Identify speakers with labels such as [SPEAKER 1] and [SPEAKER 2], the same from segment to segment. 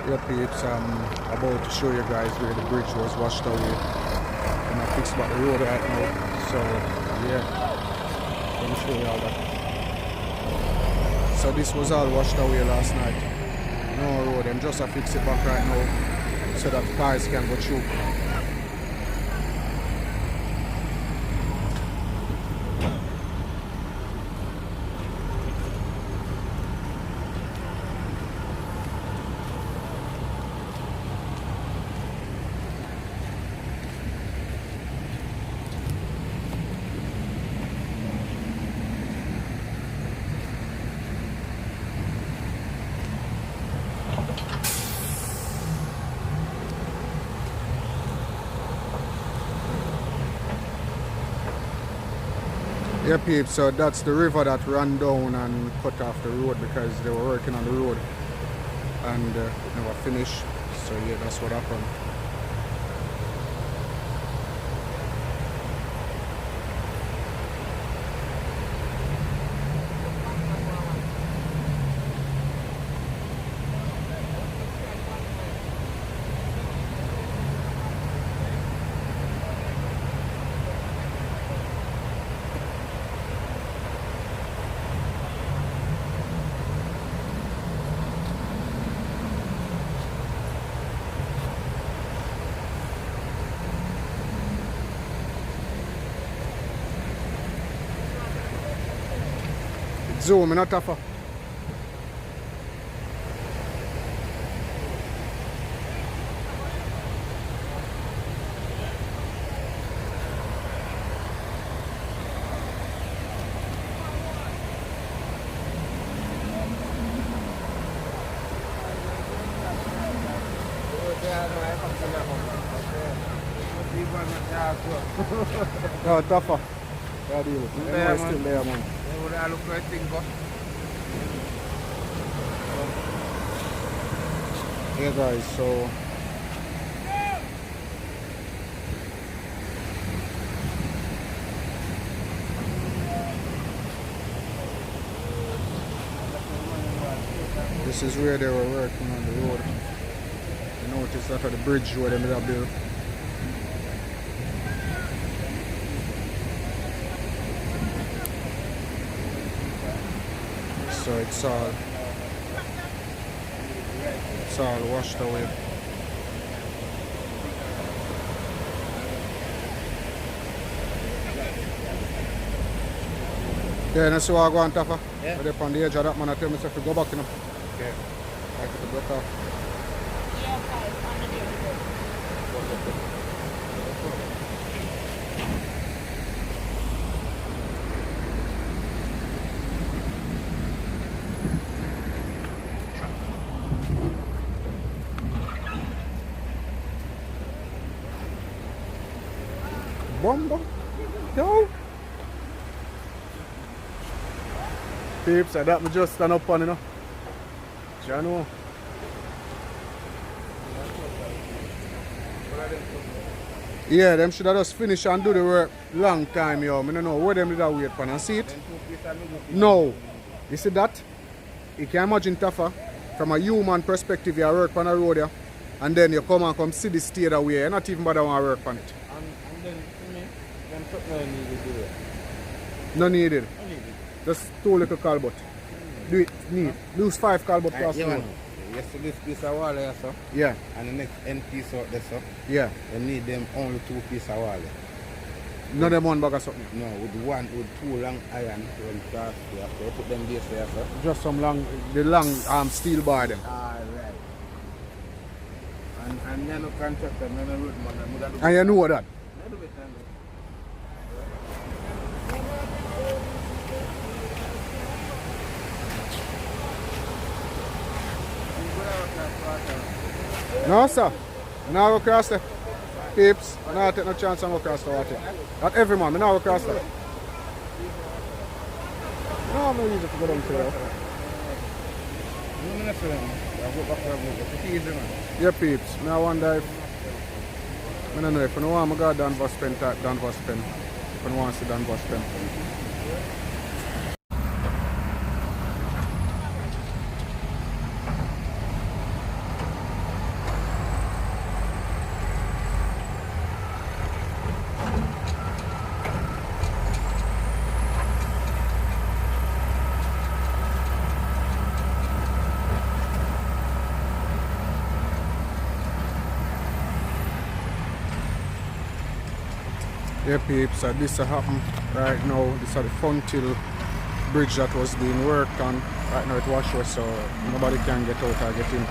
[SPEAKER 1] Yeah, peeps, I'm about to show you guys where the bridge was washed away. And I fixed about the road right now. So, yeah, let me show you all that. So this was all washed away last night. No road, and just I fix it back right now so that cars can go through. Yeah, peeps, so that's the river that ran down and cut off the road because they were working on the road and never finished. So yeah, that's what happened. Zoom, not tougher. No, tougher. Yeah, deal. Yeah, still there, man.
[SPEAKER 2] I look like thing go.
[SPEAKER 1] Yeah, guys, so this is where they were working on the road. You notice that at the bridge where they made up there. So it's all washed away. Yeah, that's why I go on top. Yeah. But on the edge of that man, I tell myself to go back, you know.
[SPEAKER 2] Okay.
[SPEAKER 1] I have to block off. Bomba. No. Peeps, I that me just stand up on, you know. You know. Yeah, them should have just finish and do the work long time, yo. I don't know where them did that wait for and see it. No. You see that? You can imagine tougher from a human perspective. You work on a road here, and then you come see the state away. You're not even bother want to work on it.
[SPEAKER 2] And then to me, then something needed to do it.
[SPEAKER 1] No needed.
[SPEAKER 2] No needed.
[SPEAKER 1] Just 2 little call-but. Do it need. Lose 5 call-but cross the road.
[SPEAKER 2] Yes, so this piece of wall here, so.
[SPEAKER 1] Yeah.
[SPEAKER 2] And the next end piece out there, so.
[SPEAKER 1] Yeah.
[SPEAKER 2] You need them only 2 pieces of wall.
[SPEAKER 1] No them one bag of something.
[SPEAKER 2] No, with 2 long iron run cross there. So you put them base there, so.
[SPEAKER 1] Just some long steel bar them.
[SPEAKER 2] Alright. And then no contractor, no road man.
[SPEAKER 1] And you know that? No, sir. Now go cross there. Peeps, now take no chance and go cross the water. Not every man, now go cross there. No, I'm not easy to go down to there. Yeah, peeps. Now I wonder if I don't know if you want to go Danvers Pen, type Danvers Pen. If you want to see Danvers Pen. Yeah, peeps, this happened right now. This is the Funtil bridge that was being worked on. Right now it washed away, so nobody can get out or get in.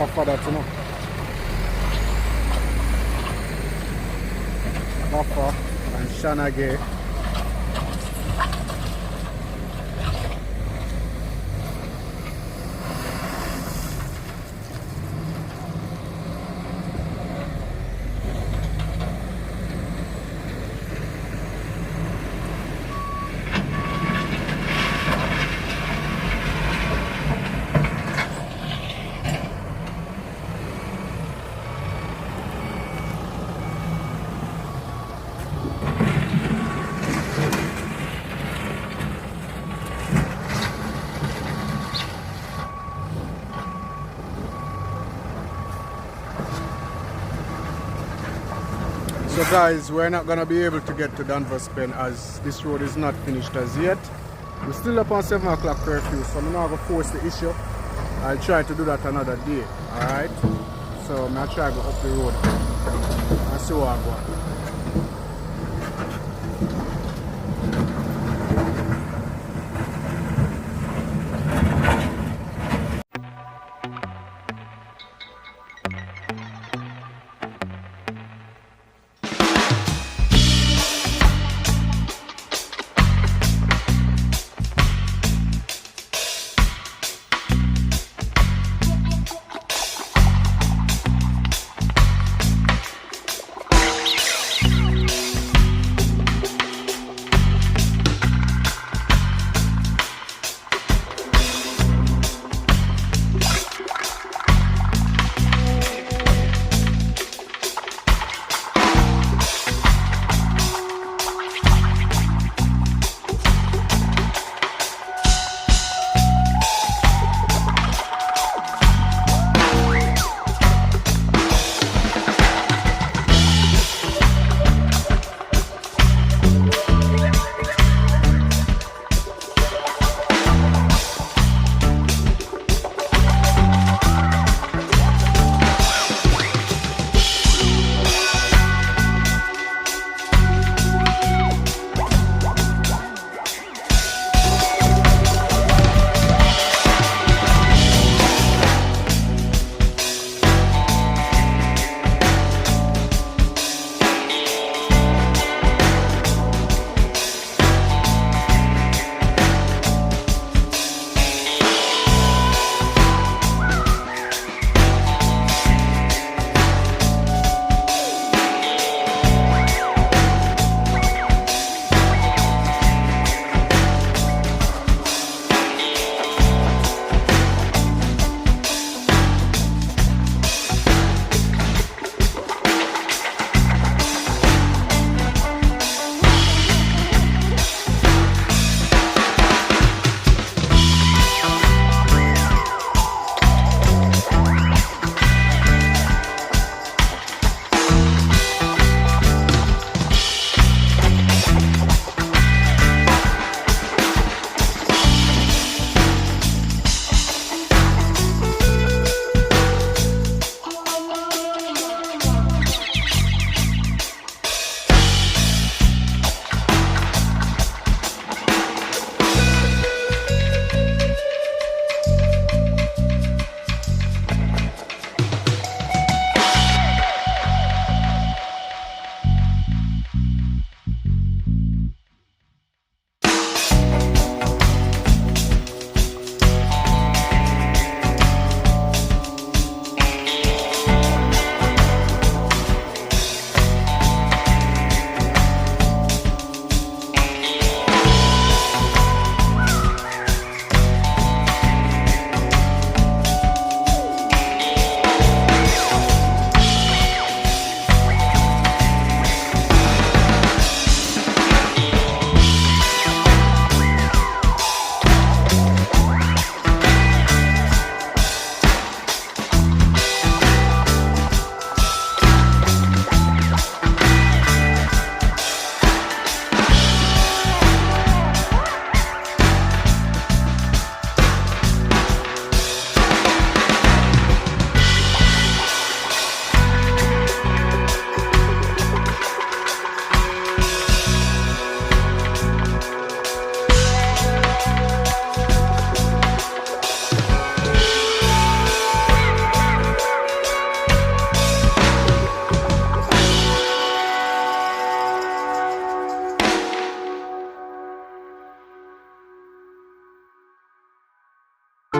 [SPEAKER 3] Offer that, you know. Offer and Shanagay.
[SPEAKER 1] guys, we're not gonna be able to get to Danvers Pen as this road is not finished as yet. We're still up on 7 o'clock curfew, so I'm not gonna force the issue. I'll try to do that another day. Alright? So I'm gonna try to go up the road and see what I go.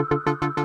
[SPEAKER 1] Thank you.